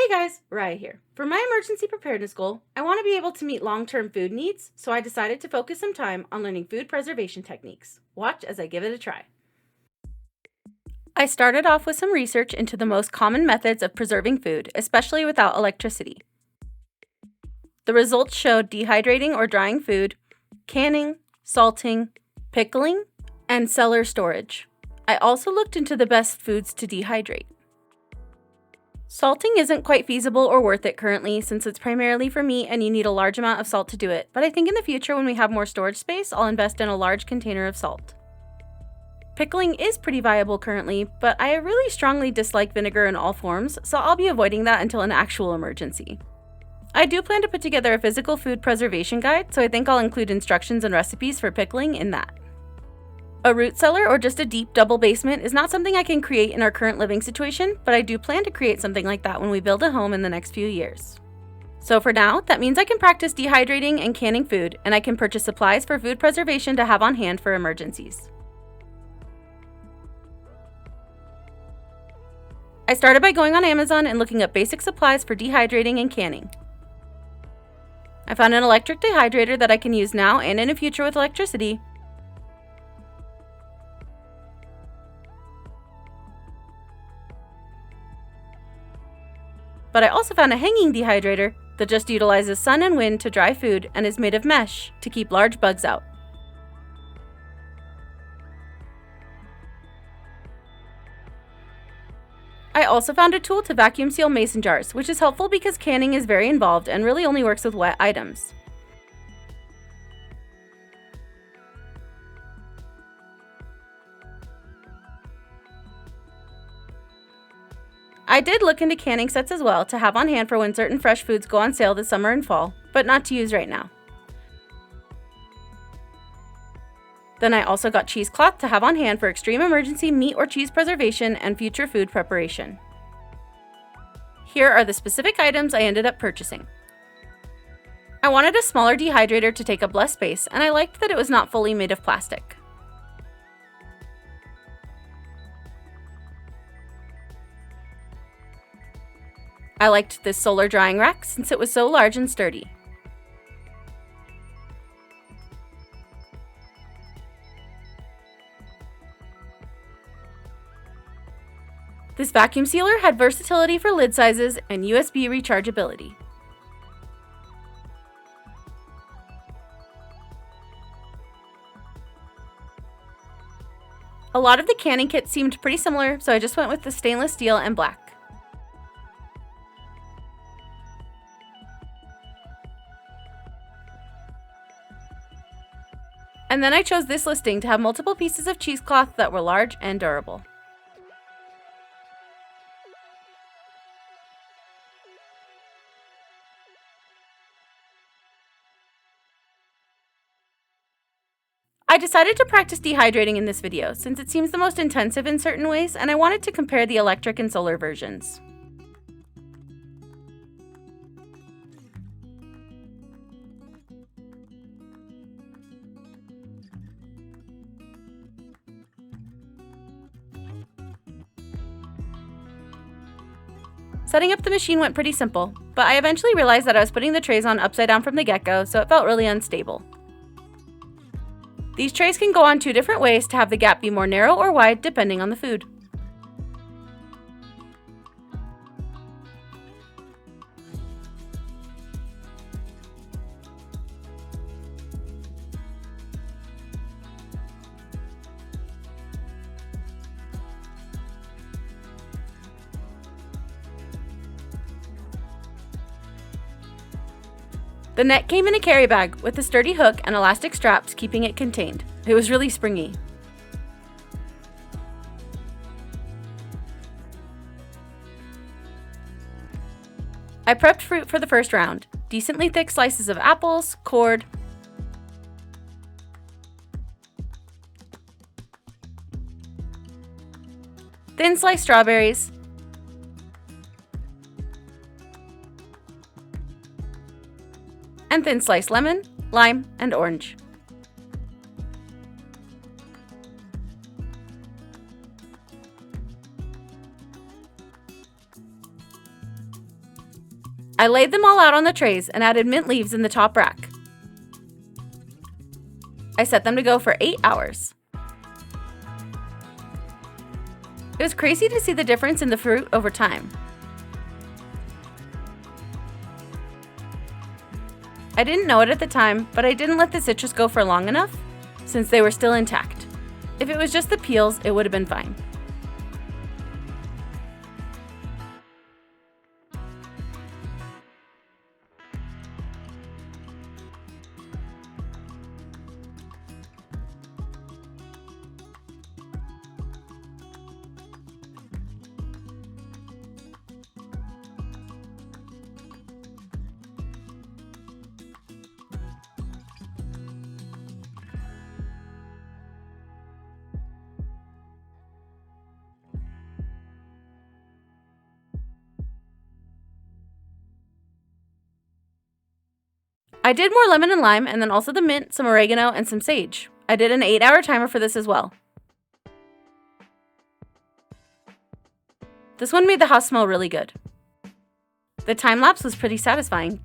Hey guys, Raya here. For my emergency preparedness goal, I want to be able to meet long-term food needs, so I decided to focus some time on learning food preservation techniques. Watch as I give it a try. I started off with some research into the most common methods of preserving food, especially without electricity. The results showed dehydrating or drying food, canning, salting, pickling, and cellar storage. I also looked into the best foods to dehydrate. Salting isn't quite feasible or worth it currently since it's primarily for meat and you need a large amount of salt to do it, but I think in the future when we have more storage space, I'll invest in a large container of salt. Pickling is pretty viable currently, but I really strongly dislike vinegar in all forms, so I'll be avoiding that until an actual emergency. I do plan to put together a physical food preservation guide, so I think I'll include instructions and recipes for pickling in that. A root cellar or just a deep double basement is not something I can create in our current living situation, but I do plan to create something like that when we build a home in the next few years. So for now, that means I can practice dehydrating and canning food, and I can purchase supplies for food preservation to have on hand for emergencies. I started by going on Amazon and looking up basic supplies for dehydrating and canning. I found an electric dehydrator that I can use now and in the future with electricity. But I also found a hanging dehydrator that just utilizes sun and wind to dry food and is made of mesh to keep large bugs out. I also found a tool to vacuum seal mason jars, which is helpful because canning is very involved and really only works with wet items. I did look into canning sets as well to have on hand for when certain fresh foods go on sale this summer and fall, but not to use right now. Then I also got cheesecloth to have on hand for extreme emergency meat or cheese preservation and future food preparation. Here are the specific items I ended up purchasing. I wanted a smaller dehydrator to take up less space, and I liked that it was not fully made of plastic. I liked this solar drying rack since it was so large and sturdy. This vacuum sealer had versatility for lid sizes and USB rechargeability. A lot of the canning kits seemed pretty similar, so I just went with the stainless steel and black. And then I chose this listing to have multiple pieces of cheesecloth that were large and durable. I decided to practice dehydrating in this video since it seems the most intensive in certain ways, and I wanted to compare the electric and solar versions. Setting up the machine went pretty simple, but I eventually realized that I was putting the trays on upside down from the get-go, so it felt really unstable. These trays can go on two different ways to have the gap be more narrow or wide depending on the food. The net came in a carry bag with a sturdy hook and elastic straps keeping it contained. It was really springy. I prepped fruit for the first round. Decently thick slices of apples, cord, thin sliced strawberries, and thin sliced lemon, lime, and orange. I laid them all out on the trays and added mint leaves in the top rack. I set them to go for 8 hours. It was crazy to see the difference in the fruit over time. I didn't know it at the time, but I didn't let the citrus go for long enough since they were still intact. If it was just the peels, it would have been fine. I did more lemon and lime, and then also the mint, some oregano, and some sage. I did an 8-hour timer for this as well. This one made the house smell really good. The time lapse was pretty satisfying.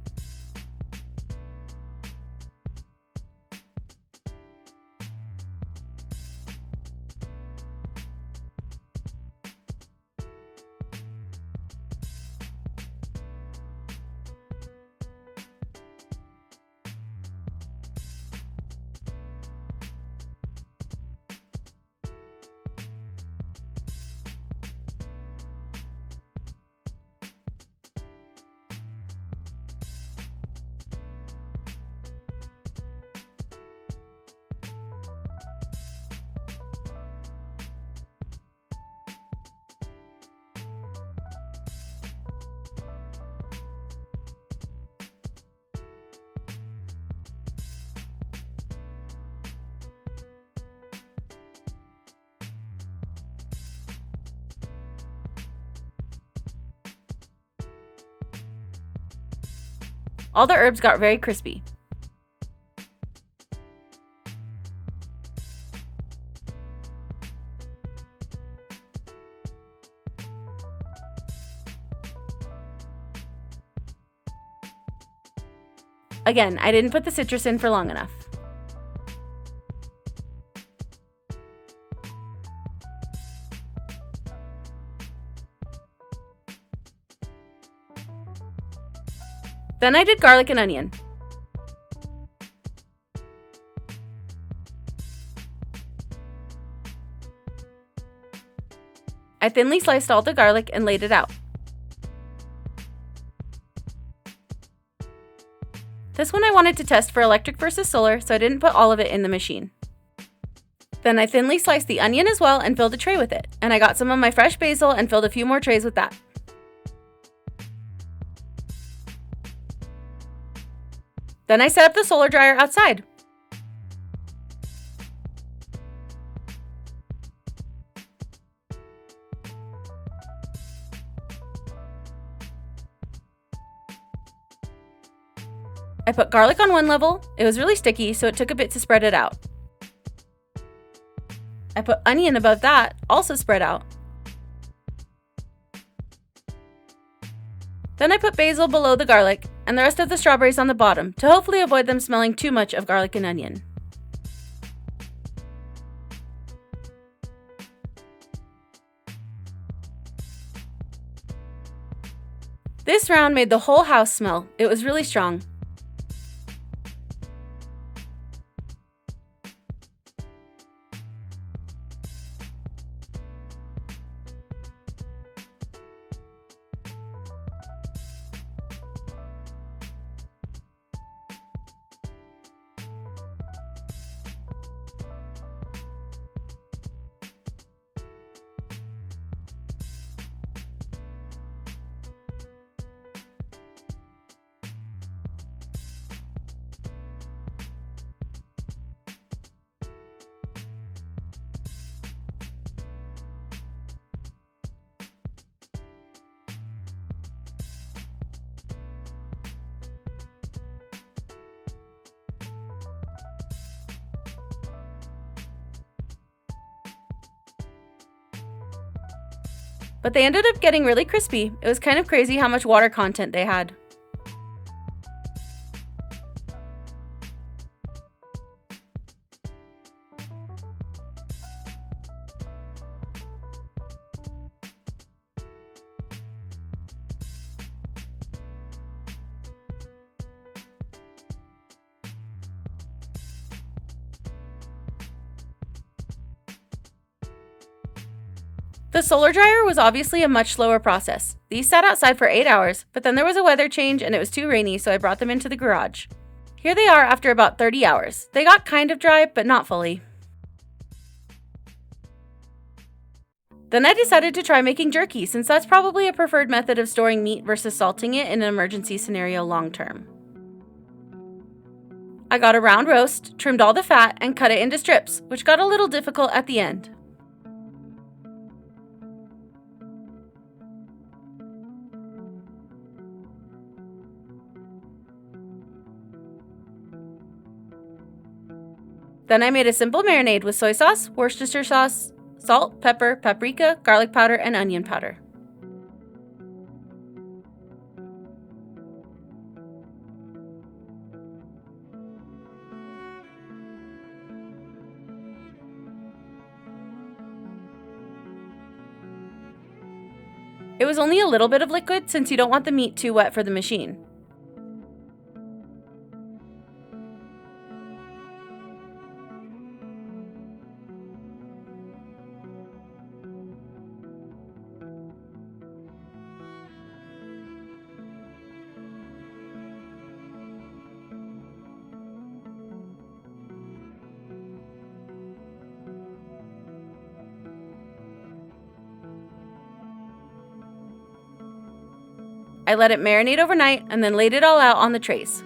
All the herbs got very crispy. Again, I didn't put the citrus in for long enough. Then I did garlic and onion. I thinly sliced all the garlic and laid it out. This one I wanted to test for electric versus solar, so I didn't put all of it in the machine. Then I thinly sliced the onion as well and filled a tray with it, and I got some of my fresh basil and filled a few more trays with that. Then I set up the solar dryer outside. I put garlic on one level. It was really sticky, so it took a bit to spread it out. I put onion above that, also spread out. Then I put basil below the garlic and the rest of the strawberries on the bottom to hopefully avoid them smelling too much of garlic and onion. This round made the whole house smell. It was really strong. But they ended up getting really crispy. It was kind of crazy how much water content they had. The solar dryer was obviously a much slower process. These sat outside for 8 hours, but then there was a weather change and it was too rainy, so I brought them into the garage. Here they are after about 30 hours. They got kind of dry, but not fully. Then I decided to try making jerky, since that's probably a preferred method of storing meat versus salting it in an emergency scenario long term. I got a round roast, trimmed all the fat, and cut it into strips, which got a little difficult at the end. Then I made a simple marinade with soy sauce, Worcestershire sauce, salt, pepper, paprika, garlic powder, and onion powder. It was only a little bit of liquid since you don't want the meat too wet for the machine. I let it marinate overnight and then laid it all out on the trays.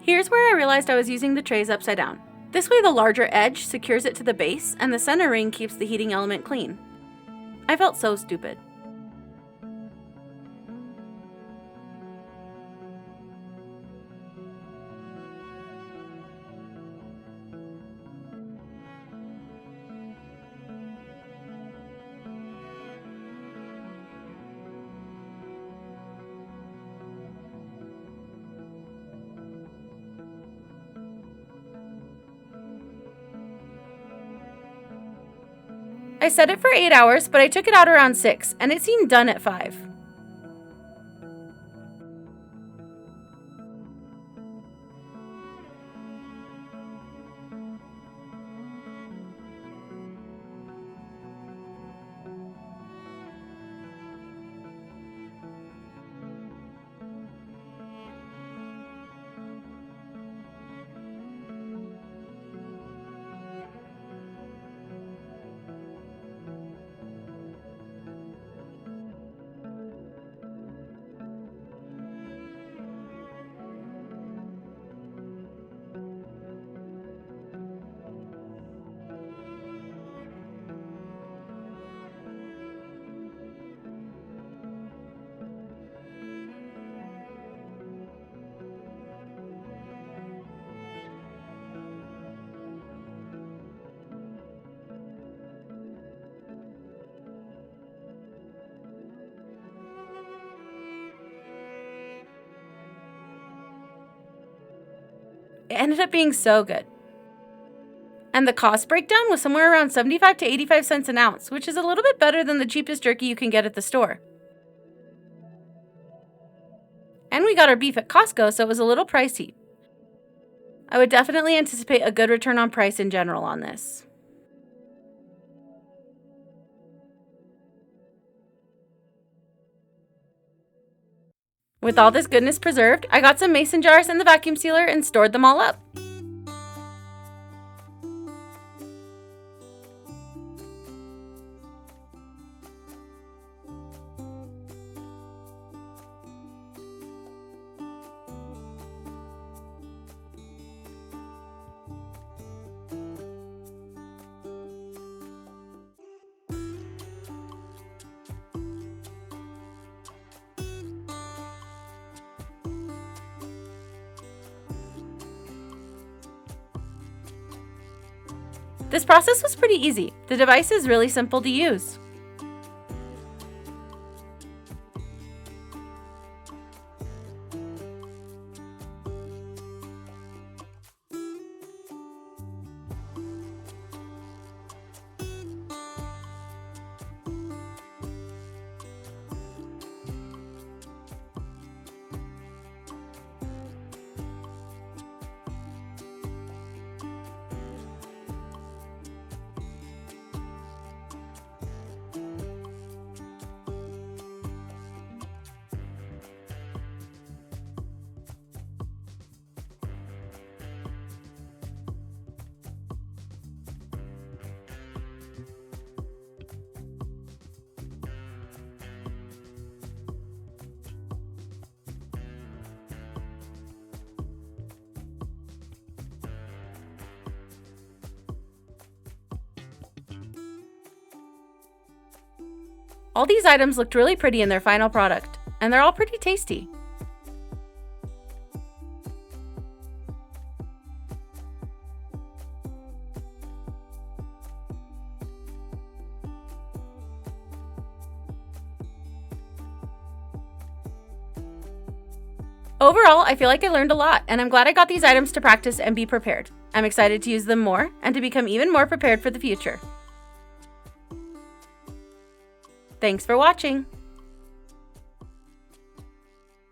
Here's where I realized I was using the trays upside down. This way the larger edge secures it to the base and the center ring keeps the heating element clean. I felt so stupid. I set it for 8 hours, but I took it out around 6, and it seemed done at 5. It ended up being so good. And the cost breakdown was somewhere around 75 to 85 cents an ounce, which is a little bit better than the cheapest jerky you can get at the store. And we got our beef at Costco, so it was a little pricey. I would definitely anticipate a good return on price in general on this. With all this goodness preserved, I got some mason jars and the vacuum sealer and stored them all up. This process was pretty easy. The device is really simple to use. All these items looked really pretty in their final product, and they're all pretty tasty. Overall, I feel like I learned a lot, and I'm glad I got these items to practice and be prepared. I'm excited to use them more and to become even more prepared for the future. Thanks for watching!